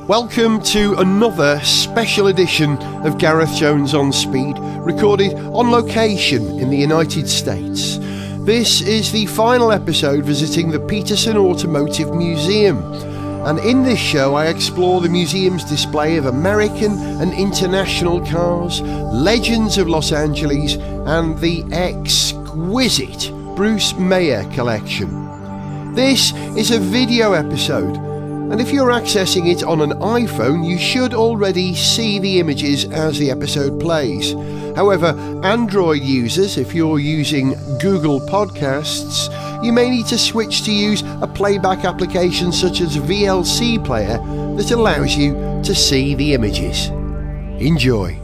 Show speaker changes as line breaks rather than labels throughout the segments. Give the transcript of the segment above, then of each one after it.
Welcome to another special edition of Gareth Jones on Speed, recorded on location in the United States. This is the final episode visiting the Petersen Automotive Museum, and in this show I explore the museum's display of American and international cars, legends of Los Angeles, and the exquisite Bruce Mayer collection. This is a video episode, and if you're accessing it on an iPhone, you should already see the images as the episode plays. However, Android users, if you're using Google Podcasts, you may need to switch to use a playback application such as VLC Player that allows you to see the images. Enjoy.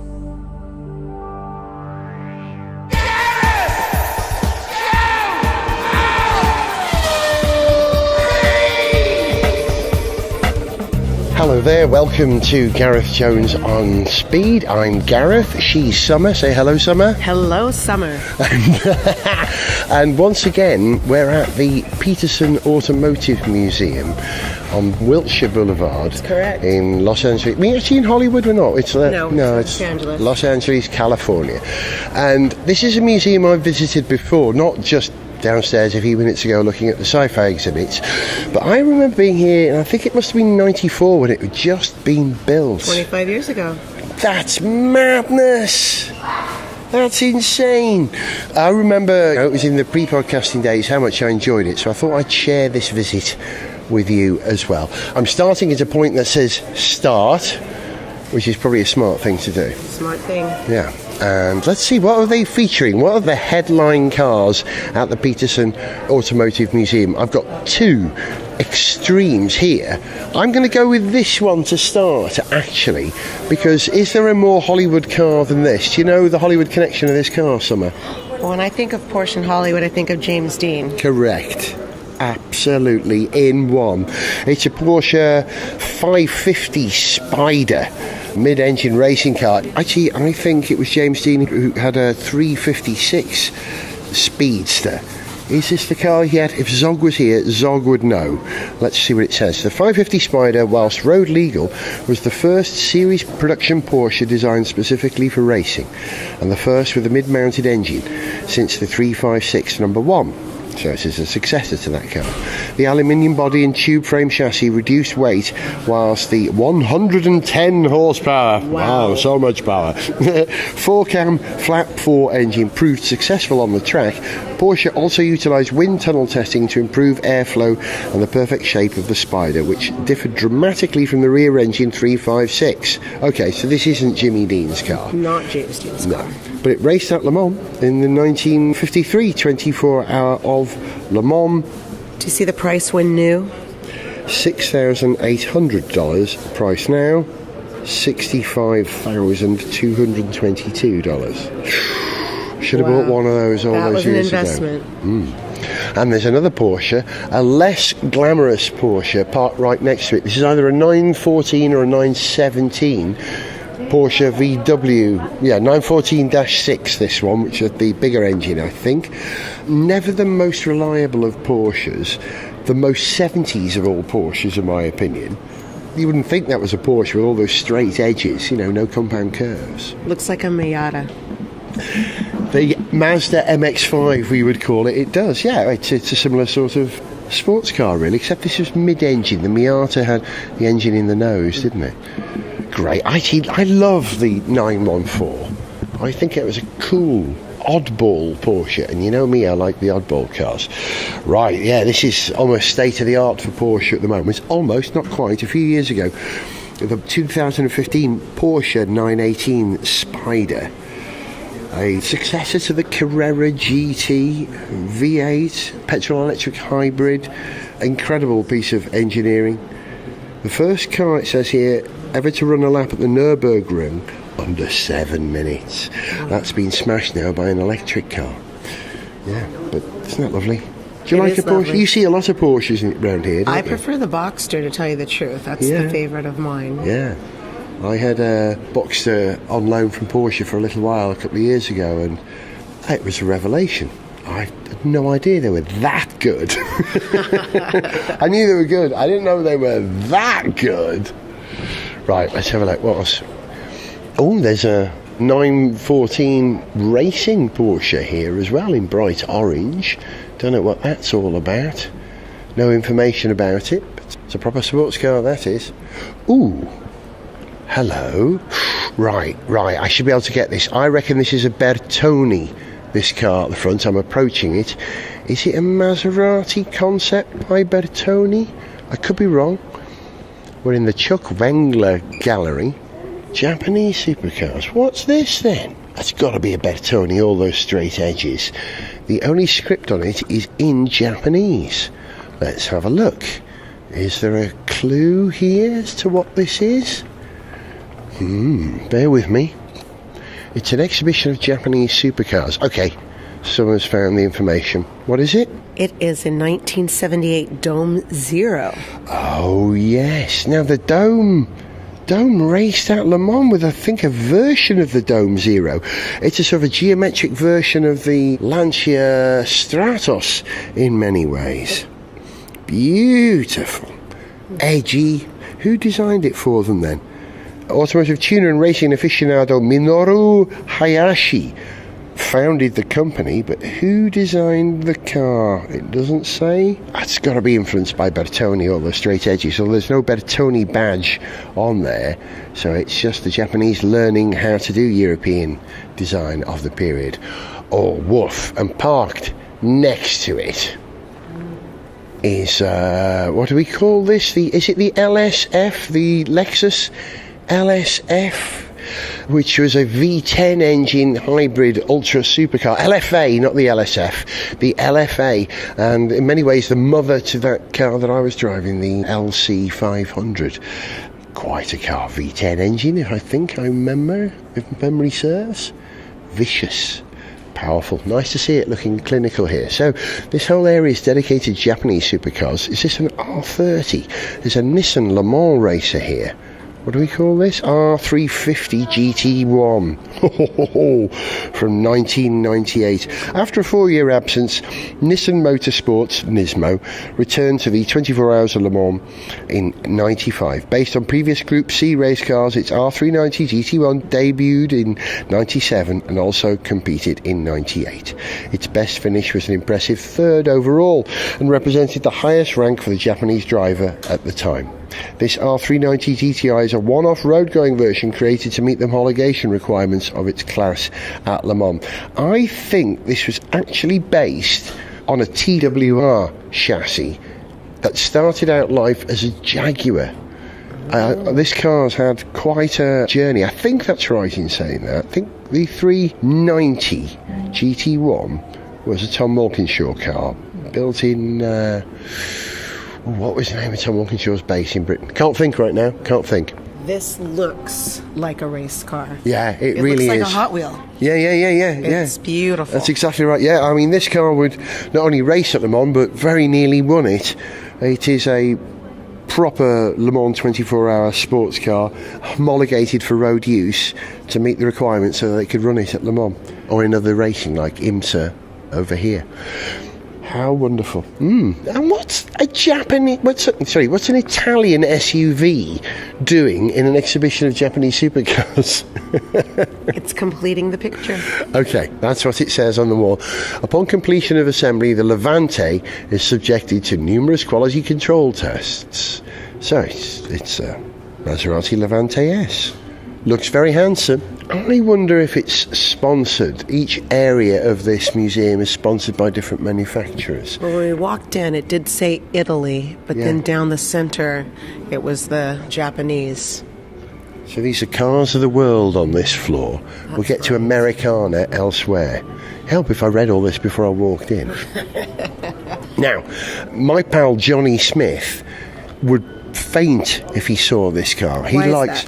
Hello there, welcome to Gareth Jones on Speed. I'm Gareth, she's Summer. Say hello, Summer.
Hello, Summer.
And once again, we're at the Petersen Automotive Museum on Wilshire Boulevard.
That's correct.
In Los Angeles. Are we actually in Hollywood or not?
It's Los Angeles.
Los Angeles, California. And this is a museum I've visited before, not just downstairs a few minutes ago looking at the sci-fi exhibits, but I remember being here, and I think it must have been 94 when it had just been built.
25 years ago.
That's madness! That's insane! I remember, it was in the pre-podcasting days, how much I enjoyed it, so I thought I'd share this visit with you as well. I'm starting at a point that says start, which is probably a smart thing to do.
Smart thing.
Yeah. And let's see, what are they featuring? What are the headline cars at the Petersen Automotive Museum? I've got two extremes here. I'm going to go with this one to start, actually, because is there a more Hollywood car than this? Do you know the Hollywood connection of this car, Summer?
When I think of Porsche and Hollywood, I think of James Dean.
Correct. Absolutely, in one. It's a Porsche 550 Spider mid-engine racing car. Actually, I think it was James Dean who had a 356 Speedster. Is this the car he had? If Zog was here, Zog would know. Let's see what it says. The 550 Spider, whilst road legal, was the first series production Porsche designed specifically for racing, and the first with a mid-mounted engine since the 356 number 1. So it is a successor to that car. The aluminium body and tube frame chassis reduced weight, whilst the 110 horsepower, wow, so much power, 4-cam flap 4 engine proved successful on the track. Porsche also utilised wind tunnel testing to improve airflow and the perfect shape of the Spider, which differed dramatically from the rear engine 356. Okay, so this isn't Jimmy Dean's car.
Not James Dean's car.
No. But it raced at Le Mans in the 1953 24-hour of Le Mans.
Do you see the price when new?
$6,800. Price now, $65,222. Should have bought one of those all those years ago. That was an investment. And there's another Porsche, a less glamorous Porsche, parked right next to it. This is either a 914 or a 917. Porsche VW, 914-6 this one, which is the bigger engine, I think. Never the most reliable of Porsches, the most 70s of all Porsches in my opinion. You wouldn't think that was a Porsche with all those straight edges, no compound curves.
Looks like a Miata.
The Mazda MX-5 we would call it, it does, yeah, it's a similar sort of sports car really, except this was mid-engine. The Miata had the engine in the nose, didn't it? Great. I love the 914. I think it was a cool, oddball Porsche, and you know me, I like the oddball cars. Right, yeah, this is almost state-of-the-art for Porsche at the moment. It's almost, not quite. A few years ago, the 2015 Porsche 918 Spider, a successor to the Carrera GT V8, petrol-electric hybrid, incredible piece of engineering. The first car, it says here, ever to run a lap at the Nürburgring under 7 minutes. That's been smashed now by an electric car. Yeah, but isn't that lovely? Do you like a Porsche? Lovely. You see a lot of Porsches around here, don't you?
I prefer the Boxster, to tell you the truth. That's the favourite of mine.
Yeah. I had a Boxster on loan from Porsche for a little while, a couple of years ago, and it was a revelation. I had no idea they were that good. I knew they were good. I didn't know they were that good. Right, let's have a look. What else? Oh, there's a 914 Racing Porsche here as well in bright orange. Don't know what that's all about. No information about it, but it's a proper sports car, that is. Ooh, hello. Right, I should be able to get this. I reckon this is a Bertone, this car at the front. I'm approaching it. Is it a Maserati concept by Bertone? I could be wrong. We're in the Chuck Wengler Gallery. Japanese supercars. What's this then? That's got to be a Bertone, all those straight edges. The only script on it is in Japanese. Let's have a look. Is there a clue here as to what this is? Bear with me. It's an exhibition of Japanese supercars. Okay, someone's found the information. What is it?
It is a 1978 Dome Zero.
Oh, yes. Now, the Dome raced at Le Mans with, I think, a version of the Dome Zero. It's a sort of a geometric version of the Lancia Stratos in many ways. Beautiful. Edgy. Who designed it for them then? Automotive tuner and racing aficionado Minoru Hayashi founded the company, but who designed the car? It doesn't say. It's got to be influenced by Bertone, all the straight edges, so there's no Bertone badge on there, so it's just the Japanese learning how to do European design of the period. Oh, woof. And parked next to it is, what do we call this? Is it the LSF, the Lexus LSF, which was a V10 engine hybrid ultra supercar. LFA, not the LSF, the LFA, and in many ways the mother to that car that I was driving, the LC500. Quite a car, V10 engine, if I remember, if memory serves. Vicious. Powerful. Nice to see it looking clinical here. So this whole area is dedicated to Japanese supercars. Is this an R30? There's a Nissan Le Mans racer here. What do we call this? R350 GT1 from 1998. After a 4-year absence, Nissan Motorsports, Nismo, returned to the 24 Hours of Le Mans in 95. Based on previous Group C race cars, its R390 GT1 debuted in 97 and also competed in 98. Its best finish was an impressive 3rd overall and represented the highest rank for the Japanese driver at the time. This R390 GTI is a one-off road-going version created to meet the homologation requirements of its class at Le Mans. I think this was actually based on a TWR chassis that started out life as a Jaguar. This car's had quite a journey. I think that's right in saying that. I think the 390 GT1 was a Tom Walkinshaw car, built in... what was the name of Tom Walkinshaw's base in Britain? Can't think right now. Can't think.
This looks like a race car.
Yeah, it really is.
It looks like a Hot Wheel.
Yeah.
It's beautiful.
That's exactly right. Yeah, I mean, this car would not only race at Le Mans, but very nearly won it. It is a proper Le Mans 24-hour sports car, homologated for road use to meet the requirements so that they could run it at Le Mans or in other racing like IMSA over here. How wonderful. And what's an Italian SUV doing in an exhibition of Japanese supercars?
It's completing the picture.
Okay, that's what it says on the wall. Upon completion of assembly, the Levante is subjected to numerous quality control tests. So it's a Maserati Levante S. Looks very handsome. I wonder if it's sponsored. Each area of this museum is sponsored by different manufacturers.
Well, when we walked in, it did say Italy, but then down the center, it was the Japanese.
So these are cars of the world on this floor. We'll get to Americana elsewhere. Help if I read all this before I walked in. Now, my pal Johnny Smith would faint if he saw this car.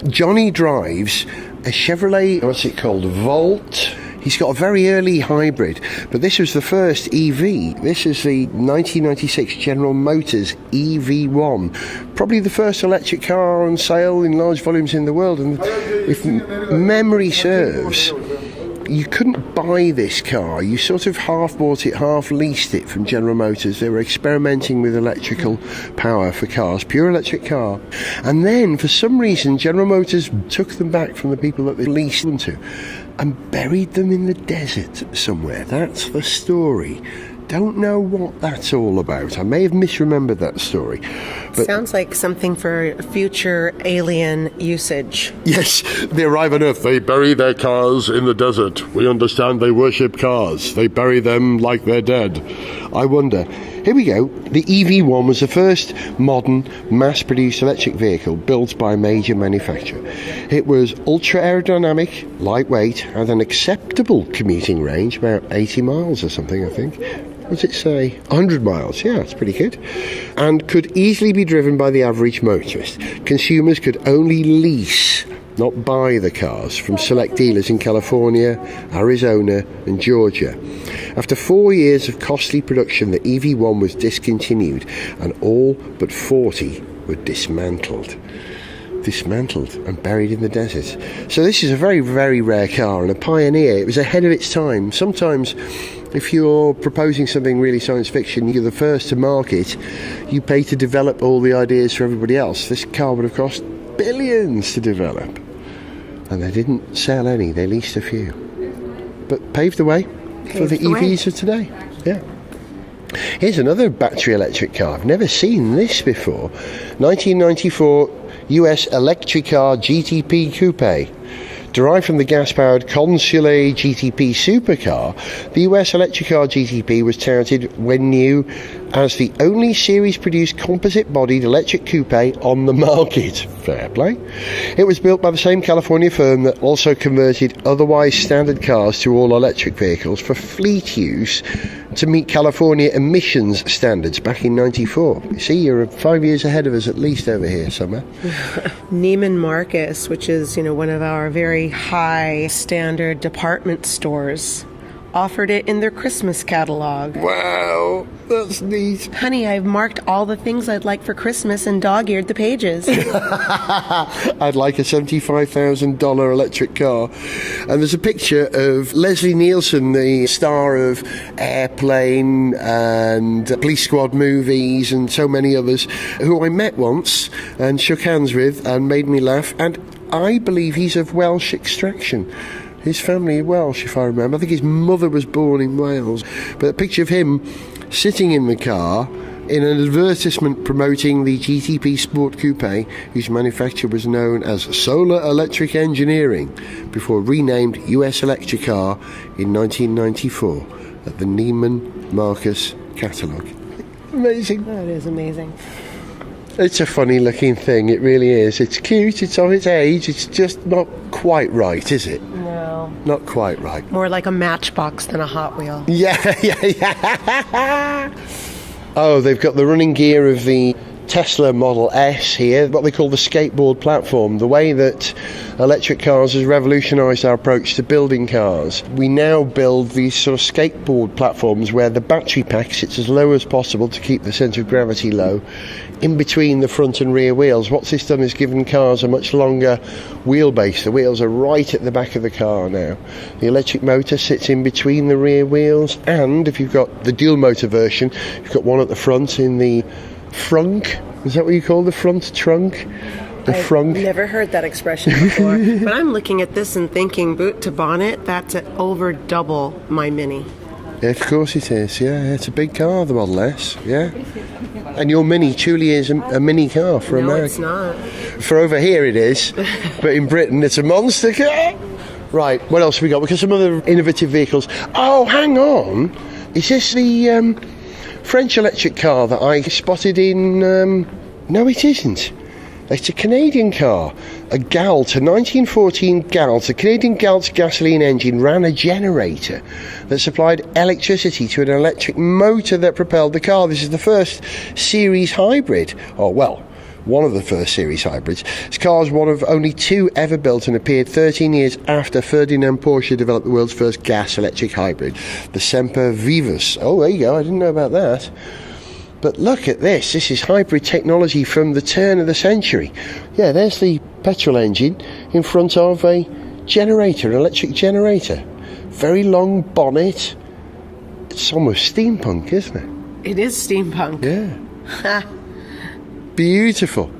Johnny drives a Chevrolet, what's it called, Volt. He's got a very early hybrid, but this was the first EV. This is the 1996 General Motors EV1, probably the first electric car on sale in large volumes in the world. And if memory serves, you couldn't buy this car. You sort of half bought it, half leased it from General Motors. They were experimenting with electrical power for cars, pure electric car. And then, for some reason, General Motors took them back from the people that they leased them to and buried them in the desert somewhere. That's the story. Don't know what that's all about. I may have misremembered that story. But
sounds like something for future alien usage.
yes, they arrive on Earth. They bury their cars in the desert. We understand they worship cars. They bury them like they're dead. I wonder. Here we go. The EV1 was the first modern, mass-produced electric vehicle built by a major manufacturer. It was ultra-aerodynamic, lightweight, had an acceptable commuting range, about 80 miles or something, I think. What does it say? 100 miles. Yeah, that's pretty good. And could easily be driven by the average motorist. Consumers could only lease, not buy the cars, from select dealers in California, Arizona and Georgia. After 4 years of costly production, the EV1 was discontinued and all but 40 were dismantled and buried in the desert. So this is a very, very rare car and a pioneer. It was ahead of its time. Sometimes if you're proposing something really science fiction, you're the first to market, you pay to develop all the ideas for everybody else. This car would have cost billions to develop. And they didn't sell any, they leased a few. But paved the way for the EVs of today. Yeah. Here's another battery electric car. I've never seen this before. 1994 US electric car GTP Coupe. Derived from the gas-powered Consul GTP supercar, the US electric car GTP was touted when new as the only series-produced composite-bodied electric coupe on the market. Fair play. It was built by the same California firm that also converted otherwise standard cars to all-electric vehicles for fleet use to meet California emissions standards back in '94. You see, you're 5 years ahead of us at least over here, Summer.
Neiman Marcus, which is, one of our very high standard department stores, offered it in their Christmas catalog.
Wow, that's neat.
Honey, I've marked all the things I'd like for Christmas and dog-eared the pages.
I'd like a $75,000 electric car. And there's a picture of Leslie Nielsen, the star of Airplane and Police Squad movies and so many others, who I met once and shook hands with and made me laugh. And I believe he's of Welsh extraction. His family are Welsh, if I remember. I think his mother was born in Wales. But a picture of him sitting in the car in an advertisement promoting the GTP Sport Coupe, whose manufacturer was known as Solar Electric Engineering, before renamed US Electric Car in 1994 at the Neiman Marcus catalogue. Amazing.
That is amazing.
It's a funny looking thing, it really is. It's cute, it's of its age, it's just not quite right, is it?
No.
Not quite right.
More like a Matchbox than a Hot Wheel.
Yeah. Oh, they've got the running gear of the Tesla Model S here, what they call the skateboard platform. The way that electric cars has revolutionised our approach to building cars. We now build these sort of skateboard platforms where the battery pack sits as low as possible to keep the centre of gravity low, in between the front and rear wheels. What this done is given cars a much longer wheelbase. The wheels are right at the back of the car now. The electric motor sits in between the rear wheels, and if you've got the dual motor version, you've got one at the front in the frunk. Is that what you call the front trunk? The frunk.
I've never heard that expression before. But I'm looking at this and thinking, boot to bonnet, that's over double my Mini.
Yeah, of course it is. Yeah, it's a big car, the Model S. Yeah. And your Mini truly is a mini car for America.
No, it's not.
For over here it is, but in Britain it's a monster car. Right, what else have we got? We've got some other innovative vehicles. Oh, hang on. Is this the French electric car that I spotted in... No, it isn't. It's a Canadian car. A Galt, a 1914 Galt. A Canadian Galt's gasoline engine ran a generator that supplied electricity to an electric motor that propelled the car. This is the first series hybrid. Oh, well, one of the first series hybrids. This car is one of only two ever built and appeared 13 years after Ferdinand Porsche developed the world's first gas-electric hybrid, the Semper Vivus. Oh, there you go. I didn't know about that. But look at this. This is hybrid technology from the turn of the century. Yeah, there's the petrol engine in front of a generator, an electric generator. very long bonnet. It's almost steampunk, isn't it?
It is steampunk.
Yeah. Beautiful.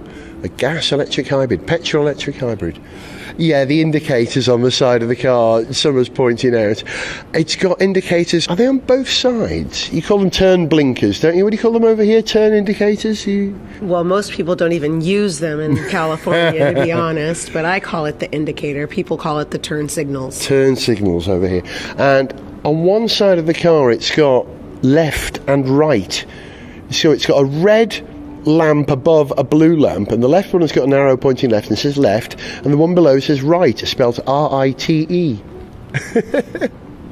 A gas-electric hybrid, petrol-electric hybrid. Yeah, the indicators on the side of the car, Summer's pointing out. It's got indicators. Are they on both sides? You call them turn blinkers, don't you? What do you call them over here? Turn indicators?
Well, most people don't even use them in California, to be honest, but I call it the indicator. People call it the turn signals.
Turn signals over here. And on one side of the car, it's got left and right. So it's got a red lamp above a blue lamp, and the left one has got an arrow pointing left and says left, and the one below says right, spelled R-I-T-E.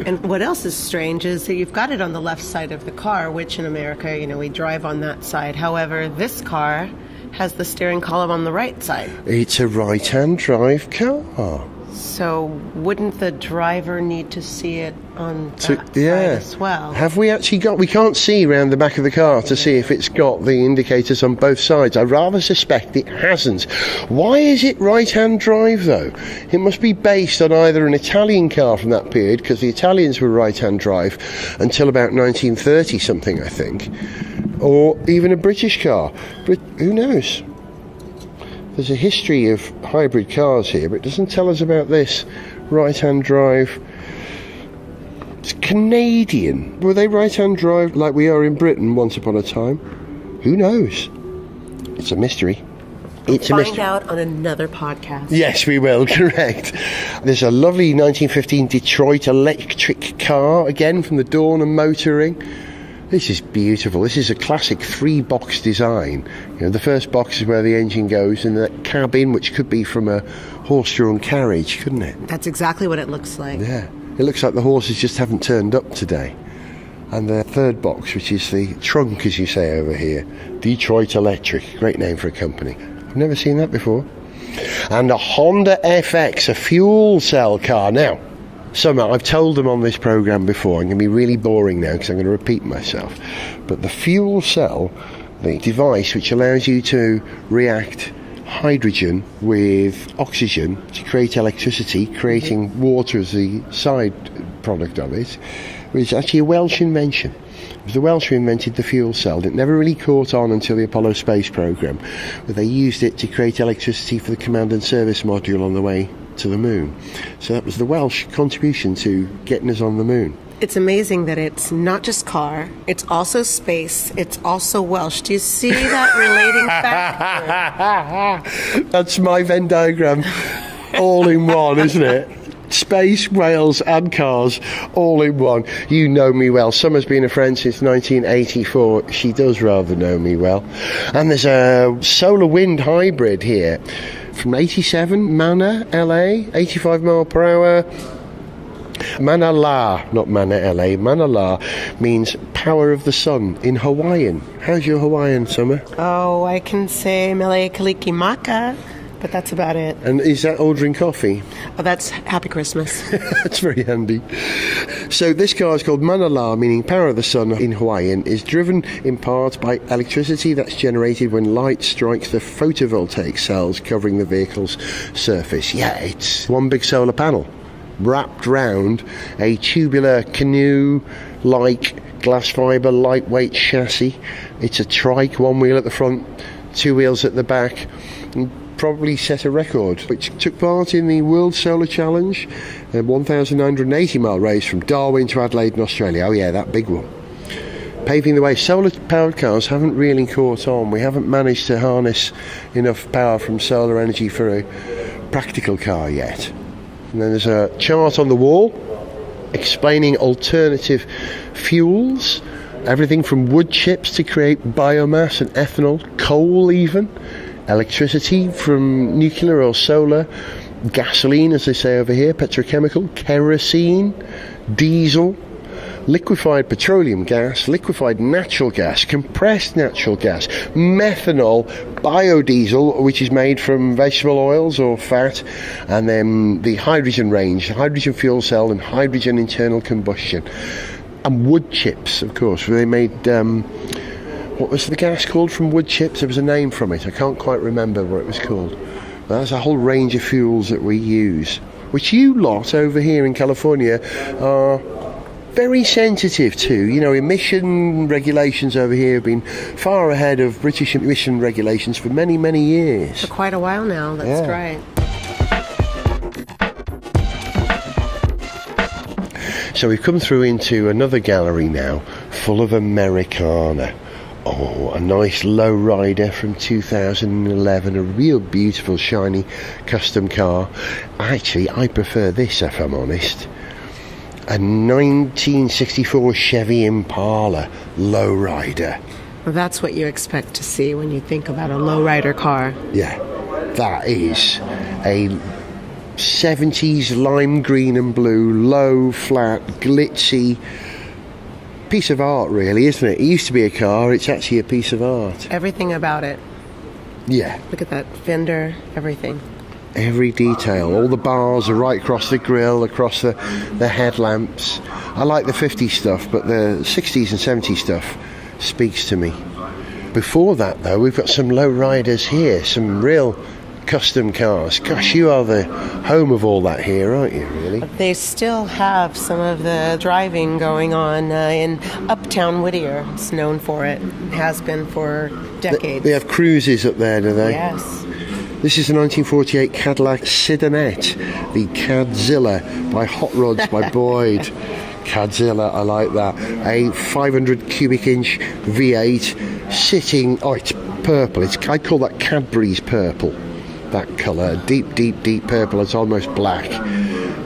And what else is strange is that you've got it on the left side of the car, which in America, we drive on that side. However, this car has the steering column on the right side.
It's a right-hand drive car.
So wouldn't the driver need to see it on that side as well?
Have we actually got... We can't see round the back of the car to see if it's got the indicators on both sides. I rather suspect it hasn't. Why is it right-hand drive, though? It must be based on either an Italian car from that period, because the Italians were right-hand drive until about 1930-something, I think, or even a British car. But who knows? There's a history of hybrid cars here, but it doesn't tell us about this right-hand drive. It's Canadian. Were they right-hand drive like we are in Britain once upon a time? Who knows? It's a mystery. It's a mystery.
Find out on another podcast.
Yes, we will, correct. There's a lovely 1915 Detroit electric car, again from the dawn of motoring. This is beautiful. This is a classic 3-box design. The first box is where the engine goes, and the cabin, which could be from a horse-drawn carriage, couldn't it?
That's exactly what it looks like.
Yeah. It looks like the horses just haven't turned up today. And the third box, which is the trunk, as you say over here, Detroit Electric. Great name for a company. I've never seen that before. And a Honda FX, a fuel cell car. Now, Summer, I've told them on this programme before, I'm going to be really boring now because I'm going to repeat myself, but the fuel cell, the device which allows you to react hydrogen with oxygen to create electricity, creating water as the side product of it, was actually a Welsh invention. It was the Welsh who invented the fuel cell. It never really caught on until the Apollo space programme, where they used it to create electricity for the command and service module on the way to the moon. So that was the Welsh contribution to getting us on the moon.
It's amazing that it's not just car, it's also space, it's also Welsh. Do you see that relating factor?
That's my Venn diagram, all in one, isn't it? Space, Wales and cars, all in one. You know me well. Summer's been a friend since 1984. She does rather know me well. And there's a solar wind hybrid here from 87, Mana, LA, 85 mile per hour. Manala, not Mana, LA. Manala means power of the sun in Hawaiian. How's your Hawaiian, Summer?
Oh, I can say Mele Kalikimaka, but that's about it.
And is that ordering coffee?
Oh, that's Happy Christmas.
That's very handy. So this car is called Manala, meaning power of the sun in Hawaiian, is driven in part by electricity that's generated when light strikes the photovoltaic cells covering the vehicle's surface. Yeah, it's one big solar panel wrapped round a tubular canoe-like glass fibre lightweight chassis. It's a trike, one wheel at the front, two wheels at the back, and probably set a record, which took part in the World Solar Challenge, a 1,980 mile race from Darwin to Adelaide in Australia. Oh yeah, that big one. Paving the way. Solar powered cars haven't really caught on. We haven't managed to harness enough power from solar energy for a practical car yet. And then there's a chart on the wall explaining alternative fuels, everything from wood chips to create biomass and ethanol, coal even, electricity from nuclear or solar, gasoline, as they say over here, petrochemical, kerosene, diesel, liquefied petroleum gas, liquefied natural gas, compressed natural gas, methanol, biodiesel, which is made from vegetable oils or fat, and then the hydrogen range, hydrogen fuel cell and hydrogen internal combustion. And wood chips, of course, where they made... what was the gas called from wood chips? There was a name from it. I can't quite remember what it was called. But that's a whole range of fuels that we use. which you lot over here in California are very sensitive to. You know, emission regulations over here have been far ahead of British emission regulations for many, many years.
For quite a while now, that's right.
So we've come through into another gallery now, full of Americana. Oh, a nice lowrider from 2011, a real beautiful, shiny custom car. Actually, I prefer this, if I'm honest. A 1964 Chevy Impala lowrider.
Well, that's what you expect to see when you think about a lowrider car.
Yeah, that is a 70s lime green and blue, low, flat, glitzy piece of art, really, isn't it? It used to be a car, it's actually a piece of art.
Everything about it.
Yeah.
Look at that fender, everything.
Every detail. All the bars are right across the grille, across the headlamps. I like the 50s stuff, but the 60s and 70s stuff speaks to me. Before that, though, we've got some low riders here, some real custom cars. Gosh, you are the home of all that here, aren't you, really?
They still have some of the driving going on in Uptown Whittier. It's known for it. It has been for decades.
They have cruises up there, do they?
Yes.
This is a 1948 Cadillac Sedanette, the Cadzilla by Hot Rods by Boyd. Cadzilla, I like that. A 500 cubic inch V8 sitting, oh, it's purple. I call that Cadbury's purple. That colour, deep, deep, deep purple. It's almost black.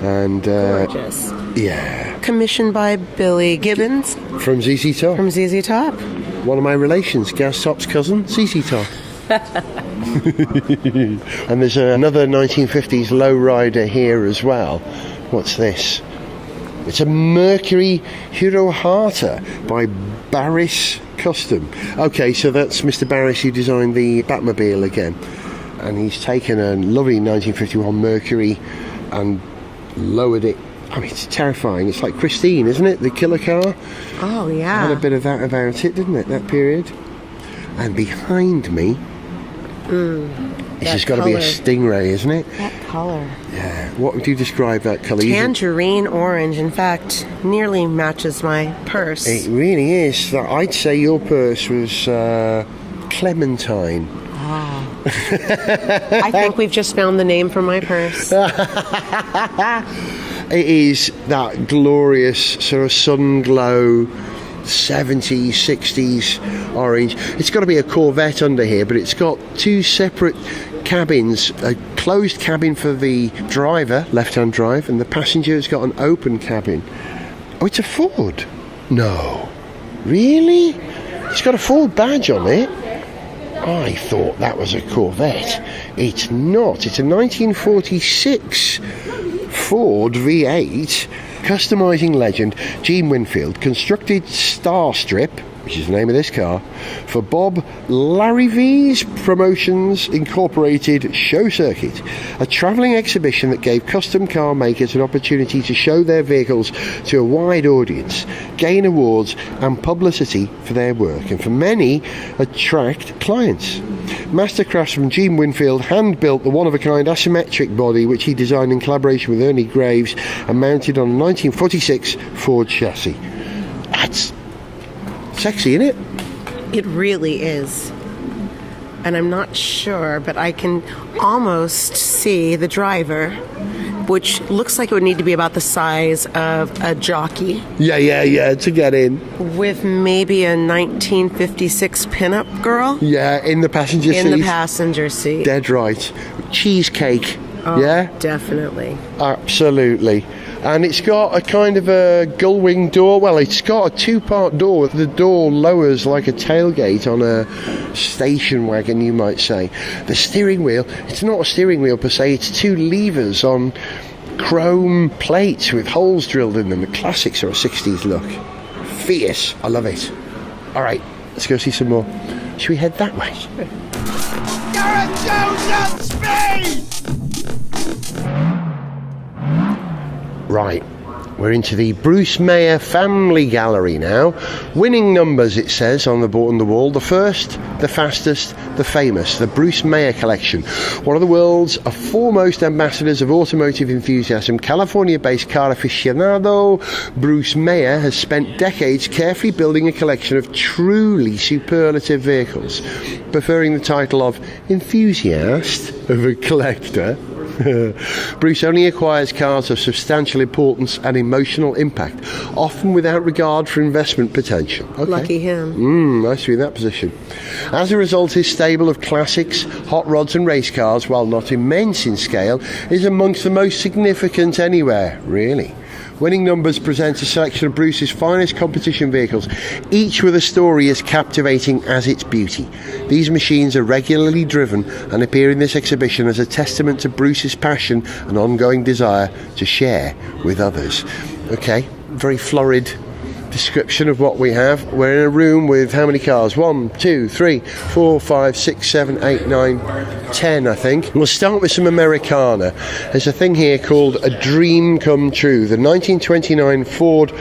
And
gorgeous.
Yeah.
Commissioned by Billy Gibbons
from ZZ Top.
From ZZ Top.
One of my relations, Gaz Top's cousin, ZZ Top. And there's another 1950s lowrider here as well. What's this? It's a Mercury Hirohata by Barris Custom. Okay, so that's Mr. Barris who designed the Batmobile again. And he's taken a lovely 1951 Mercury and lowered it. I mean, it's terrifying. It's like Christine, isn't it? The killer car.
Oh, yeah.
Had a bit of that about it, didn't it, that period? And behind me, this has got to be a Stingray, isn't it?
That colour.
Yeah. What would you describe that colour?
Tangerine orange. In fact, nearly matches my purse.
It really is. I'd say your purse was Clementine.
I think we've just found the name for my purse.
It is that glorious sort of sun glow 70s, 60s orange. It's got to be a Corvette under here, but it's got two separate cabins, a closed cabin for the driver, left-hand drive, and the passenger has got an open cabin. Oh, it's a Ford. No. Really? It's got a Ford badge on it. I thought that was a Corvette. It's not. It's a 1946 Ford V8 customising legend Gene Winfield constructed Starstrip, which is the name of this car, for Bob Larry's Promotions Incorporated show circuit, a travelling exhibition that gave custom car makers an opportunity to show their vehicles to a wide audience, gain awards and publicity for their work, and for many, attract clients. Mastercrafts from Gene Winfield hand-built the one-of-a-kind asymmetric body which he designed in collaboration with Ernie Graves and mounted on a 1946 Ford chassis. That's sexy, isn't it?
It really is. And I'm not sure, but I can almost see the driver, which looks like it would need to be about the size of a jockey.
Yeah, to get in.
With maybe a 1956 pinup girl.
Yeah, in the passenger seat.
In the passenger seat.
Dead right. Cheesecake.
Oh,
yeah?
Definitely.
Absolutely. And it's got a kind of a gull-wing door. Well, it's got a two-part door. The door lowers like a tailgate on a station wagon, you might say. The steering wheel, it's not a steering wheel per se, it's two levers on chrome plates with holes drilled in them. A classic sort of 60s look. Fierce. I love it. All right, let's go see some more. Should we head that way?
Sure.
Gareth Jones at speed!
Right, We're into the Bruce Mayer Family Gallery now. Winning numbers, it says on the wall. The first, the fastest, the famous. The Bruce Mayer Collection. One of the world's foremost ambassadors of automotive enthusiasm, California-based car aficionado Bruce Mayer has spent decades carefully building a collection of truly superlative vehicles. Preferring the title of enthusiast of a collector, Bruce only acquires cars of substantial importance and emotional impact, often without regard for investment potential. Okay.
Lucky him.
Nice to be in that position. As a result, his stable of classics, hot rods and race cars, while not immense in scale, is amongst the most significant anywhere, really. Winning Numbers presents a selection of Bruce's finest competition vehicles, each with a story as captivating as its beauty. These machines are regularly driven and appear in this exhibition as a testament to Bruce's passion and ongoing desire to share with others. Okay, very florid description of what we have. We're in a room with how many cars? 1, 2, 3, 4, 5, 6, 7, 8, 9, 10, I think. We'll start with some Americana. There's a thing here called A Dream Come True, the 1929 Ford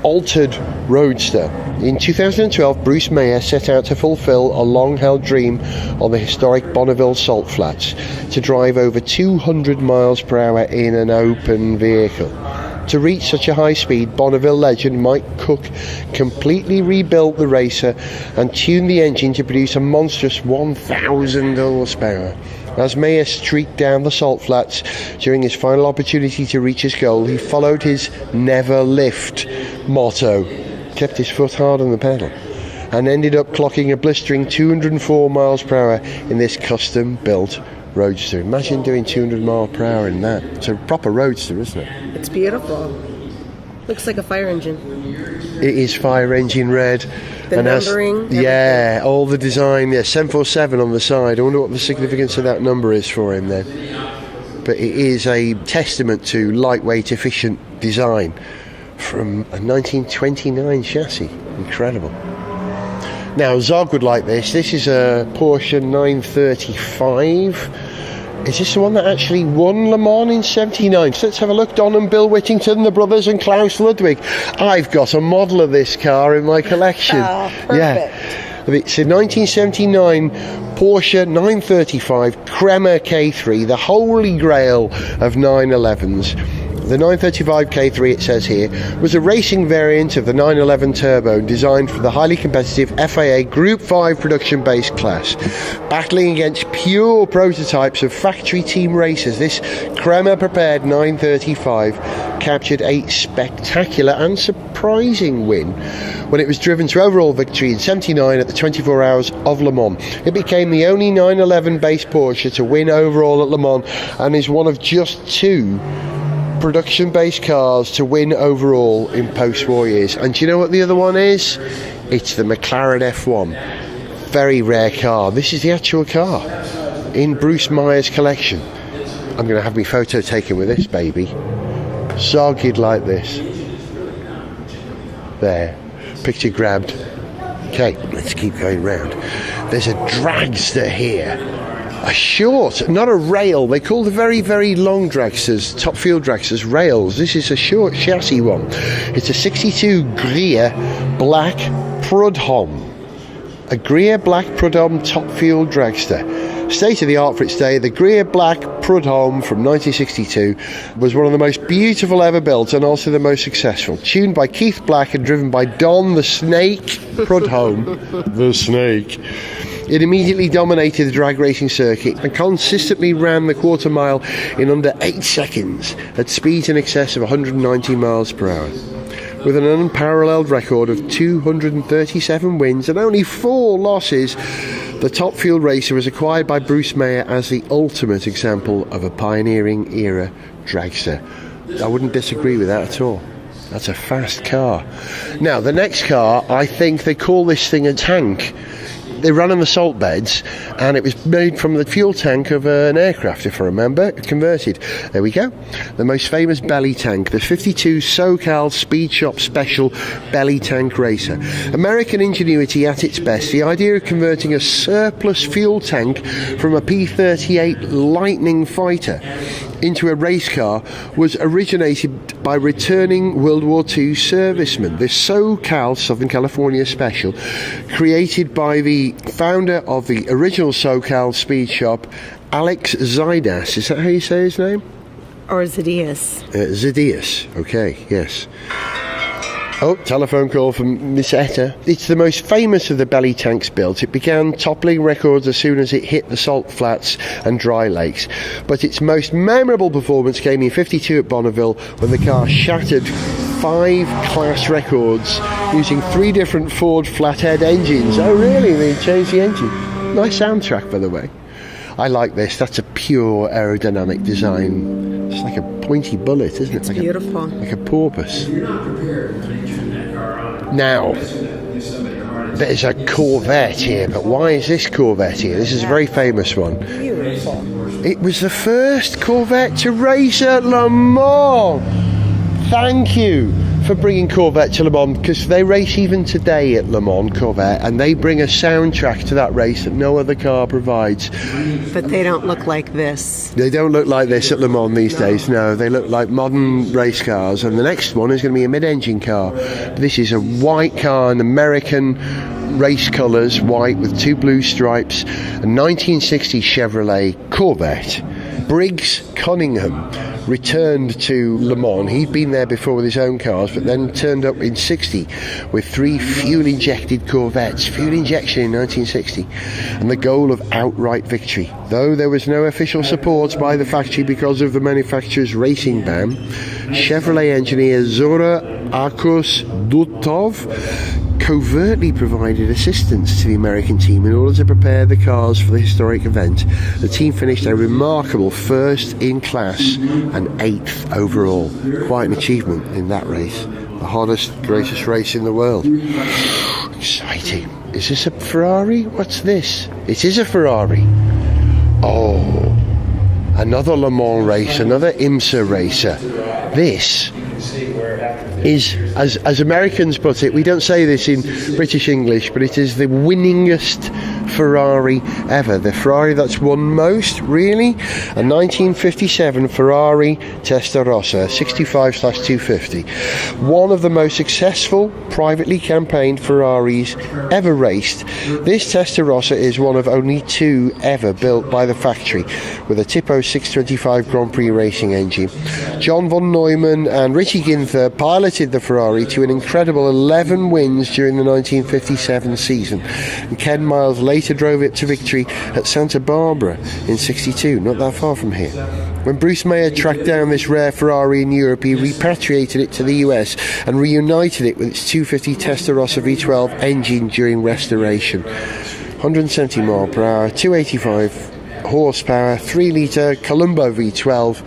Altered Roadster. In 2012, Bruce Mayer set out to fulfill a long-held dream on the historic Bonneville Salt Flats, to drive over 200 miles per hour in an open vehicle. To reach such a high speed, Bonneville legend Mike Cook completely rebuilt the racer and tuned the engine to produce a monstrous 1,000 horsepower. As Mayer streaked down the salt flats during his final opportunity to reach his goal, he followed his never lift motto, kept his foot hard on the pedal, and ended up clocking a blistering 204 miles per hour in this custom built roadster. Imagine doing 200 miles per hour in that. It's a proper roadster, isn't it?
It's beautiful. Looks like a fire engine.
It is fire engine red.
The and numbering.
Yeah, all the design. Yeah, 747 on the side. I wonder what the significance of that number is for him then. But it is a testament to lightweight, efficient design from a 1929 chassis. Incredible. Now, Zog would like this. This is a Porsche 935. Is this the one that actually won Le Mans in 79? So let's have a look. Don and Bill Whittington, the brothers, and Klaus Ludwig. I've got a model of this car in my collection.
Oh, perfect.
Yeah. It's a 1979 Porsche 935 Kremer K3, the holy grail of 911s. The 935 K3, it says here, was a racing variant of the 911 Turbo designed for the highly competitive FIA Group 5 production-based class. Battling against pure prototypes of factory team racers, this Kremer-prepared 935 captured a spectacular and surprising win when it was driven to overall victory in 79 at the 24 Hours of Le Mans. It became the only 911-based Porsche to win overall at Le Mans and is one of just 2 production-based cars to win overall in post-war years. And do you know what the other one is? It's the McLaren F1. Very rare car. This is the actual car in Bruce Meyer's collection. I'm going to have my photo taken with this baby. Zogged like this. There. Picture grabbed. Okay, let's keep going round. There's a dragster here. A short, not a rail. They call the very, very long dragsters, top field dragsters, rails. This is a short chassis one. It's a 62 Greer Black Prudhomme. A Greer Black Prudhomme top field dragster. State of the art for its day, the Greer Black Prudhomme from 1962 was one of the most beautiful ever built and also the most successful. Tuned by Keith Black and driven by Don the Snake Prudhomme. The Snake. It immediately dominated the drag racing circuit and consistently ran the quarter mile in under 8 seconds at speeds in excess of 190 miles per hour. With an unparalleled record of 237 wins and only 4 losses, the top field racer was acquired by Bruce Mayer as the ultimate example of a pioneering era dragster. I wouldn't disagree with that at all. That's a fast car. Now, the next car, I think they call this thing a tank. They ran on the salt beds, and it was made from the fuel tank of an aircraft, if I remember, converted. There we go. The most famous belly tank, the 52 SoCal Speed Shop Special Belly Tank Racer. American ingenuity at its best. The idea of converting a surplus fuel tank from a P-38 Lightning fighter into a race car was originated by returning World War II servicemen. The SoCal, Southern California Special, created by the founder of the original SoCal speed shop, Alex Zaidas. Is that how you say his name?
Or Zacchaeus.
Zacchaeus. Okay, yes. Oh, telephone call from Miss Etta. It's the most famous of the belly tanks built. It began toppling records as soon as it hit the salt flats and dry lakes. But its most memorable performance came in '52 at Bonneville, when the car shattered 5 class records using 3 different Ford flathead engines. Oh really? They changed the engine. Nice soundtrack, by the way. I like this. That's a pure aerodynamic design. It's like a pointy bullet, isn't it?
It's beautiful.
Like a porpoise. Now, there's a Corvette here, but why is this Corvette here? This is a very famous one.
Beautiful.
It was the first Corvette to race at Le Mans. Thank you for bringing Corvette to Le Mans, because they race even today at Le Mans, Corvette, and they bring a soundtrack to that race that no other car provides.
But they don't look like this.
They don't look like this at Le Mans these days, no. They look like modern race cars, and the next one is going to be a mid-engine car. This is a white car, an American race colours, white with 2 blue stripes, a 1960 Chevrolet Corvette. Briggs Cunningham returned to Le Mans. He'd been there before with his own cars, but then turned up in '60 with 3 fuel-injected Corvettes. Fuel injection in 1960, and the goal of outright victory. Though there was no official support by the factory because of the manufacturer's racing ban, Chevrolet engineer Zora Arkos Dutov covertly provided assistance to the American team in order to prepare the cars for the historic event. The team finished a remarkable 1st in class and 8th overall. Quite an achievement in that race. The hardest, greatest race in the world. Exciting. Is this a Ferrari? What's this? It is a Ferrari. Oh, another Le Mans race, another IMSA racer. This is, as Americans put it, we don't say this in British English, but it is the winningest Ferrari ever. The Ferrari that's won most, really. A 1957 Ferrari Testarossa 65/250. One of the most successful privately campaigned Ferraris ever raced. This Testarossa is one of only 2 ever built by the factory, with a Tipo 625 Grand Prix racing engine. John von Neumann and Richie Ginther piloted the Ferrari to an incredible 11 wins during the 1957 season, and Ken Miles later drove it to victory at Santa Barbara in '62, not that far from here. When Bruce Mayer tracked down this rare Ferrari in Europe, he repatriated it to the US and reunited it with its 250 Testarossa V12 engine during restoration. 170 mile per hour, 285 horsepower, 3-litre Colombo V12.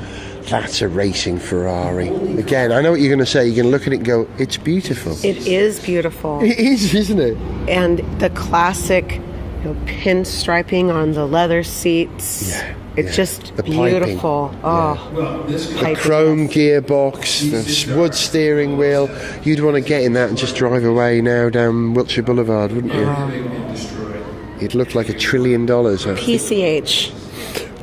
That's a racing Ferrari. Again, I know what you're going to say. You're going to look at it and go, it's beautiful.
It is beautiful.
It is, isn't it?
And the classic pinstriping on the leather seats.
Yeah.
It's just
the
beautiful.
Piping.
Oh,
the chrome gearbox, the wood steering wheel. You'd want to get in that and just drive away now down Wiltshire Boulevard, wouldn't you? It'd look like $1 trillion.
PCH.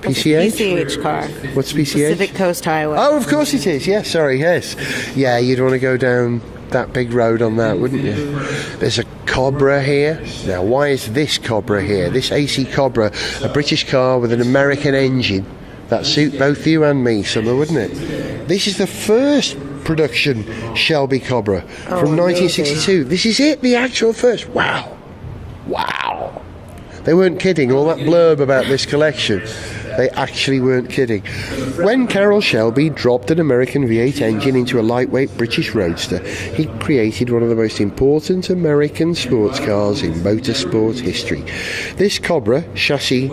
PCH?
PCH car.
What's PCH?
Pacific Coast Highway.
Oh, of course it is. Yes, sorry, yes. Yeah, you'd want to go down that big road on that, wouldn't you? There's a Cobra here. Now, why is this Cobra here? This AC Cobra, a British car with an American engine. That suit both you and me, Summer, wouldn't it? This is the first production Shelby Cobra from 1962. This is it, the actual first. Wow. Wow. They weren't kidding. All that blurb about this collection, they actually weren't kidding. When Carroll Shelby dropped an American V8 engine into a lightweight British roadster, he created one of the most important American sports cars in motorsport history. This Cobra, chassis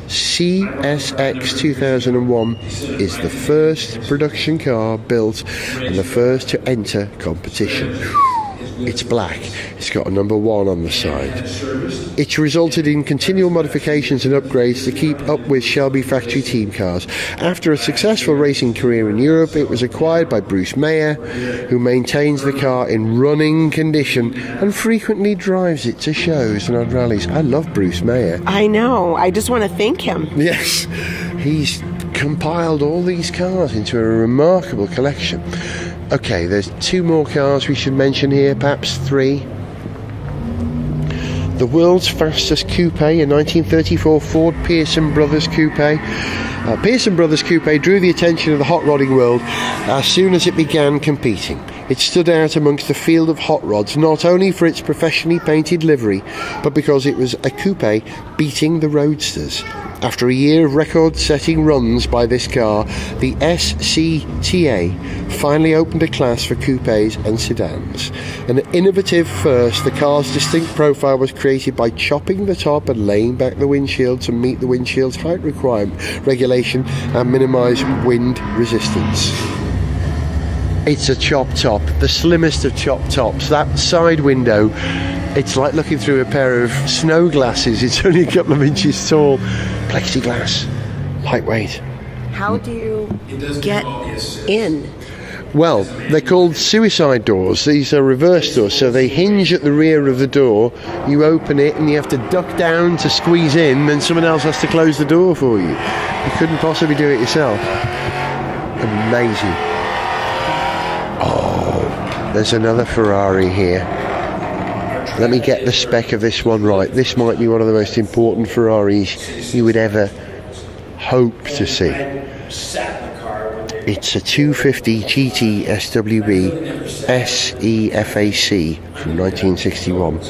#CSX 2001, is the first production car built and the first to enter competition. It's black. It's got a number 1 on the side. It's resulted in continual modifications and upgrades to keep up with Shelby factory team cars. After a successful racing career in Europe, it was acquired by Bruce Mayer, who maintains the car in running condition and frequently drives it to shows and on rallies. I love Bruce Mayer.
I know. I just want to thank him.
Yes. He's compiled all these cars into a remarkable collection. Okay, there's 2 more cars we should mention here, perhaps 3. The world's fastest coupe, a 1934 Ford Petersen Brothers coupe. Petersen Brothers coupe drew the attention of the hot rodding world as soon as it began competing. It stood out amongst the field of hot rods not only for its professionally painted livery, but because it was a coupe beating the roadsters. After a year of record-setting runs by this car, the SCTA finally opened a class for coupes and sedans. An innovative first, the car's distinct profile was created by chopping the top and laying back the windshield to meet the windshield's height regulation and minimise wind resistance. It's a chop top, the slimmest of chop tops. That side window, it's like looking through a pair of snow glasses. It's only a couple of inches tall. Plexiglass, lightweight.
How do you get in?
Well, they're called suicide doors. These are reverse doors, so they hinge at the rear of the door. You open it and you have to duck down to squeeze in, then someone else has to close the door for you. You couldn't possibly do it yourself. Amazing. Oh, there's another Ferrari here. Let me get the spec of this one right. This might be one of the most important Ferraris you would ever hope to see. It's a 250 GT SWB SEFAC from 1961.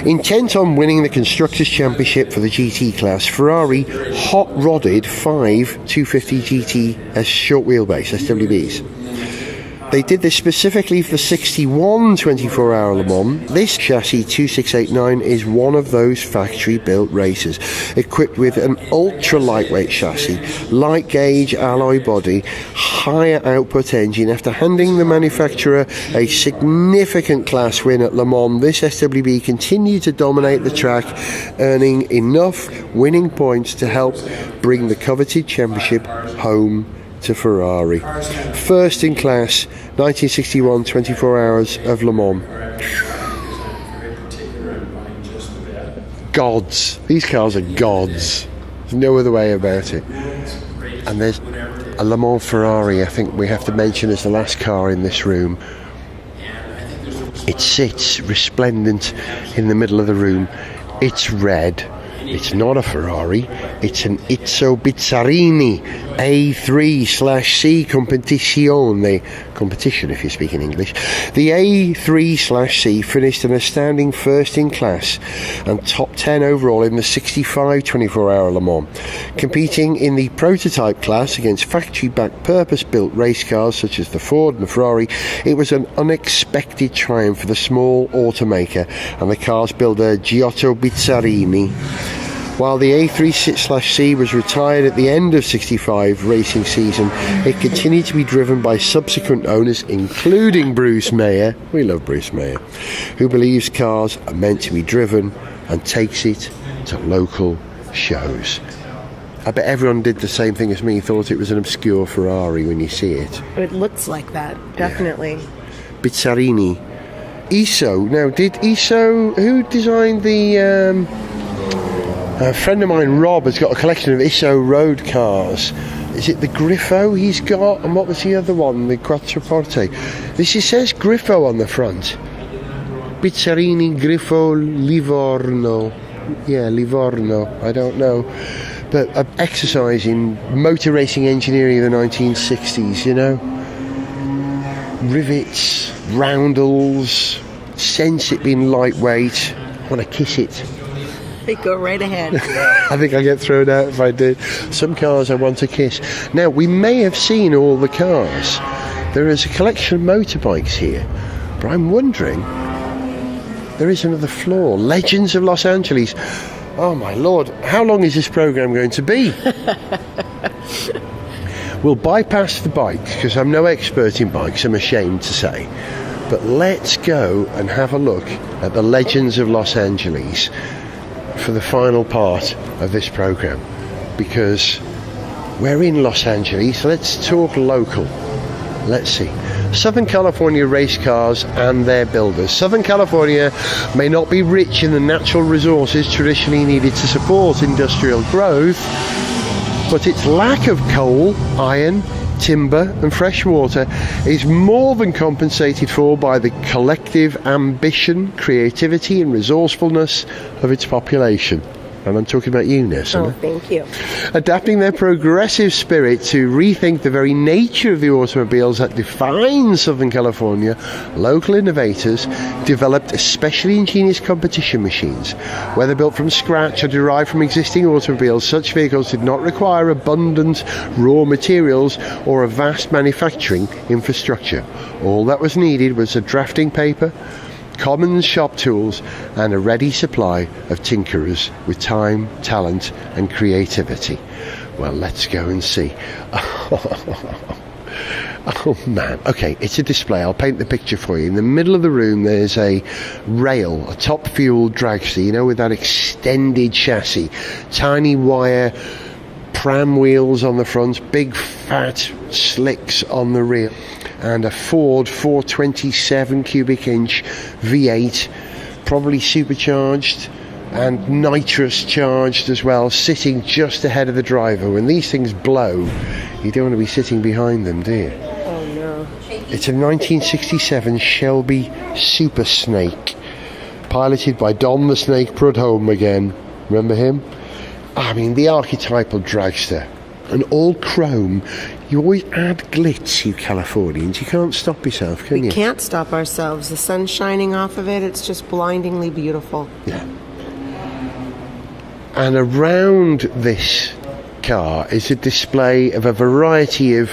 Intent on winning the Constructors' Championship for the GT class, Ferrari hot-rodded 5 250 GT as short wheelbase SWBs. They did this specifically for the 61 24-hour Le Mans. This chassis 2689 is one of those factory-built racers, equipped with an ultra-lightweight chassis, light-gauge alloy body, higher output engine. After handing the manufacturer a significant class win at Le Mans, this SWB continued to dominate the track, earning enough winning points to help bring the coveted championship home to Ferrari. First in class, 1961 24 hours of Le Mans. Gods. These cars are gods. There's no other way about it. And there's a Le Mans Ferrari I think we have to mention as the last car in this room. It sits resplendent in the middle of the room. It's red. It's not a Ferrari, it's an Izzo Bizzarini A3/C Competizione, competition if you speak in English. The A3/C finished an astounding first in class and top 10 overall in the 65 24-hour Le Mans. Competing in the prototype class against factory-backed purpose-built race cars such as the Ford and the Ferrari, it was an unexpected triumph for the small automaker and the car's builder Giotto Bizzarini. While the A3/C was retired at the end of 65 racing season, it continued to be driven by subsequent owners, including Bruce Mayer, we love Bruce Mayer, who believes cars are meant to be driven and takes it to local shows. I bet everyone did the same thing as me, thought it was an obscure Ferrari when you see it.
It looks like that, definitely.
Yeah. Bizzarini. Izzo. Now, did Izzo, who designed the... a friend of mine, Rob, has got a collection of Izzo road cars. Is it the Griffo he's got? And what was the other one? The Quattroporte. Says Griffo on the front. Bizzarini, Griffo, Livorno. Yeah, Livorno. I don't know. But an exercise in motor racing engineering of the 1960s, you know? Rivets, roundels, sense it being lightweight. I want to kiss it.
Go right ahead.
I think I'd get thrown out if I did. Some cars I want to kiss. Now, we may have seen all the cars. There is a collection of motorbikes here, but I'm wondering, there is another floor. Legends of Los Angeles. Oh my lord, how long is this programme going to be? We'll bypass the bikes, because I'm no expert in bikes, I'm ashamed to say. But let's go and have a look at the Legends of Los Angeles for the final part of this programme, because we're in Los Angeles. Let's talk local. Let's see. Southern California race cars and their builders. Southern California may not be rich in the natural resources traditionally needed to support industrial growth, but its lack of coal, iron, timber and fresh water is more than compensated for by the collective ambition, creativity and resourcefulness of its population. And I'm talking about you now, Summer.
Oh, thank you.
Adapting their progressive spirit to rethink the very nature of the automobiles that define Southern California, local innovators developed especially ingenious competition machines. Whether built from scratch or derived from existing automobiles, such vehicles did not require abundant raw materials or a vast manufacturing infrastructure. All that was needed was a drafting paper, common shop tools and a ready supply of tinkerers with time, talent and creativity. Well, let's go and see. Oh man. Okay, it's a display. I'll paint the picture for you. In the middle of the room there's a rail, a top fuel dragster, you know, with that extended chassis, tiny wire pram wheels on the front, big fat slicks on the rear, and a Ford 427 cubic inch V8, probably supercharged and nitrous charged as well, sitting just ahead of the driver. When these things blow, you don't want to be sitting behind them, do you?
Oh no.
It's a 1967 Shelby Super Snake, piloted by Don the Snake Prudhomme again. Remember him? I mean, the archetypal dragster. And all chrome. You always add glitz, you Californians. You can't stop yourself, can you?
We can't stop ourselves. The sun's shining off of it. It's just blindingly beautiful.
Yeah. And around this car is a display of a variety of...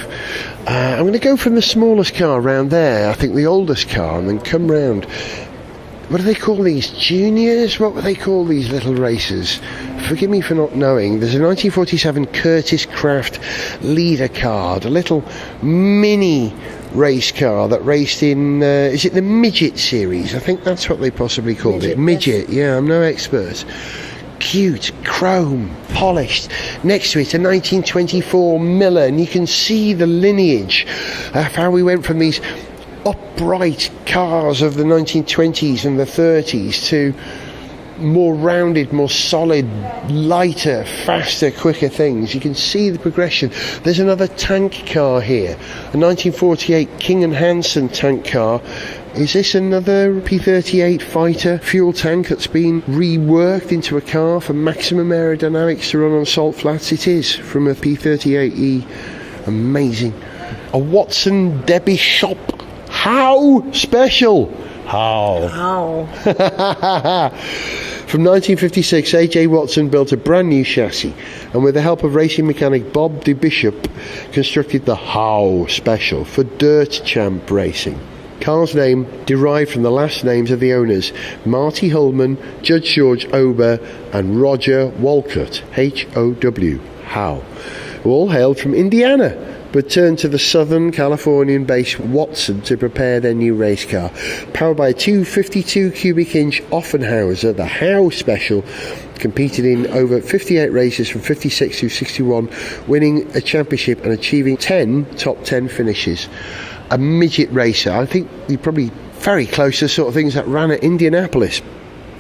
I'm going to go from the smallest car around there, I think the oldest car, and then come round. What do they call these? Juniors? What would they call these little racers? Forgive me for not knowing. There's a 1947 Curtis Craft leader car, a little mini race car that raced in, is it the Midget series? I think that's what they possibly called it. Midget, yes. Yeah, I'm no expert. Cute, chrome, polished. Next to it, a 1924 Miller, and you can see the lineage of how we went from these upright cars of the 1920s and the 30s to more rounded, more solid, lighter, faster, quicker things. You can see the progression. There's another tank car here, a 1948 King & Hansen tank car. Is this another P-38 fighter fuel tank that's been reworked into a car for maximum aerodynamics to run on salt flats? It is, from a P-38E. Amazing. A Watson Debbie Shop. How special? How? From 1956, A.J. Watson built a brand new chassis, and with the help of racing mechanic Bob DeBishop, constructed the How Special for Dirt Champ Racing. Car's name derived from the last names of the owners, Marty Hullman, Judge George Ober and Roger Walcott, H-O-W, How, who all hailed from Indiana, but turned to the Southern Californian-based Watson to prepare their new race car. Powered by a 252 cubic inch Offenhauser, the How Special competed in over 58 races from 56 to 61, winning a championship and achieving 10 top 10 finishes. A midget racer. I think you're probably very close to the sort of things that ran at Indianapolis,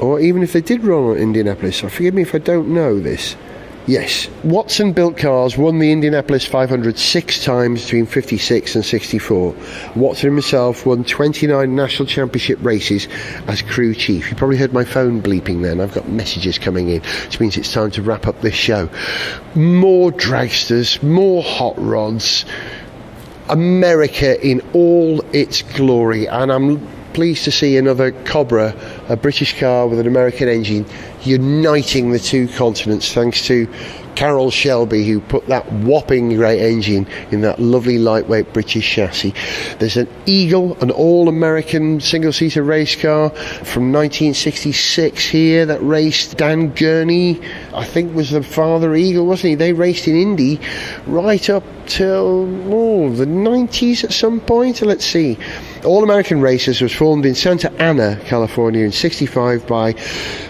or even if they did run at Indianapolis. So forgive me if I don't know this. Yes, Watson built cars, won the Indianapolis 500 6 times between 56 and 64. Watson himself won 29 national championship races as crew chief. You probably heard my phone bleeping then. I've got messages coming in, which means it's time to wrap up this show. More dragsters, more hot rods, America in all its glory, and I'm pleased to see another Cobra, a British car with an American engine, uniting the two continents thanks to Carroll Shelby, who put that whopping great engine in that lovely lightweight British chassis. There's an Eagle, an all-American single-seater race car from 1966 here that raced. Dan Gurney, I think, was the father Eagle, wasn't he? They raced in Indy right up till the 90s at some point. Let's see. All American Racers was formed in Santa Ana, California in 65 by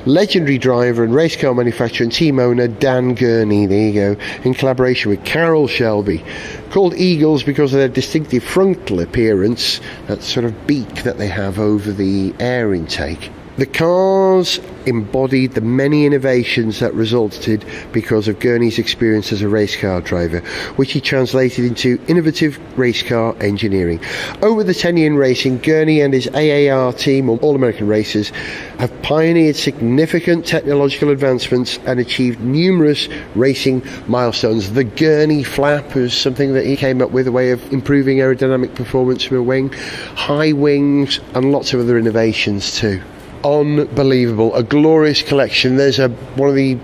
legendary driver and race car manufacturer and team owner Dan Gurney, there you go, in collaboration with Carroll Shelby. Called Eagles because of their distinctive frontal appearance, that sort of beak that they have over the air intake. The cars embodied the many innovations that resulted because of Gurney's experience as a race car driver, which he translated into innovative race car engineering. Over the 10 year in racing, Gurney and his AAR team, or All American Racers, have pioneered significant technological advancements and achieved numerous racing milestones. The Gurney flap was something that he came up with, a way of improving aerodynamic performance from a wing, high wings, and lots of other innovations too. Unbelievable, a glorious collection. There's one of the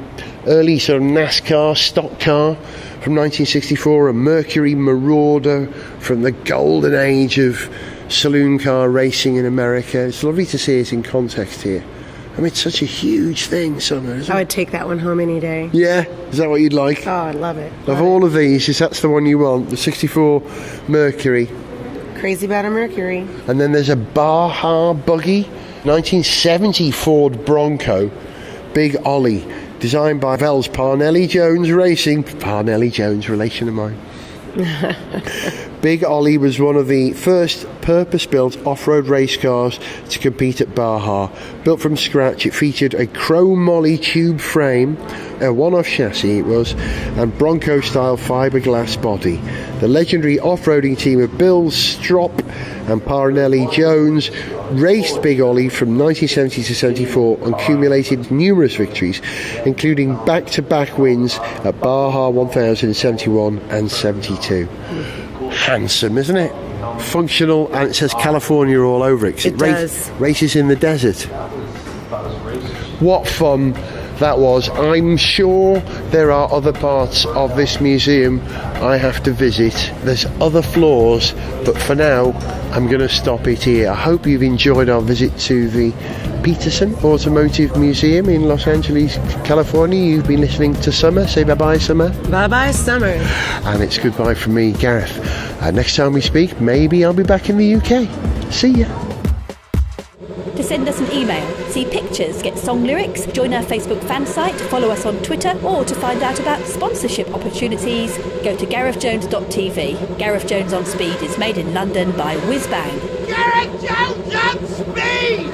early sort of NASCAR stock car from 1964, a Mercury Marauder from the golden age of saloon car racing in America. It's lovely to see it in context here. I mean, it's such a huge thing, Summer, isn't it?
I would take that one home any day.
Yeah? Is that what you'd like?
Oh, I love it.
Of all of these, is that's the one you want, the 64 Mercury.
Crazy about a Mercury.
And then there's a Baja buggy, 1970 Ford Bronco, Big Ollie, designed by Vels Parnelli Jones Racing. Parnelli Jones, relation of mine. Big Ollie was one of the first purpose-built off-road race cars to compete at Baja. Built from scratch, it featured a chromoly tube frame, a one-off chassis it was, and Bronco-style fiberglass body. The legendary off-roading team of Bill Strop and Parnelli Jones raced Big Ollie from 1970 to 74 and accumulated numerous victories, including back-to-back wins at Baja 1071 and 72. Handsome, isn't it? Functional, and it says California all over it.
It does.
Races in the desert. What fun that was. I'm sure there are other parts of this museum I have to visit. There's other floors, but for now I'm going to stop it here. I hope you've enjoyed our visit to the Petersen Automotive Museum in Los Angeles, California. You've been listening to Summer. Say bye-bye, Summer.
Bye-bye, Summer.
And it's goodbye from me, Gareth. Next time we speak, maybe I'll be back in the UK. See ya.
To send us an email, see pictures, get song lyrics, join our Facebook fan site, follow us on Twitter, or to find out about sponsorship opportunities, go to garethjones.tv. Gareth Jones on Speed is made in London by Whiz Bang.
Gareth Jones on Speed!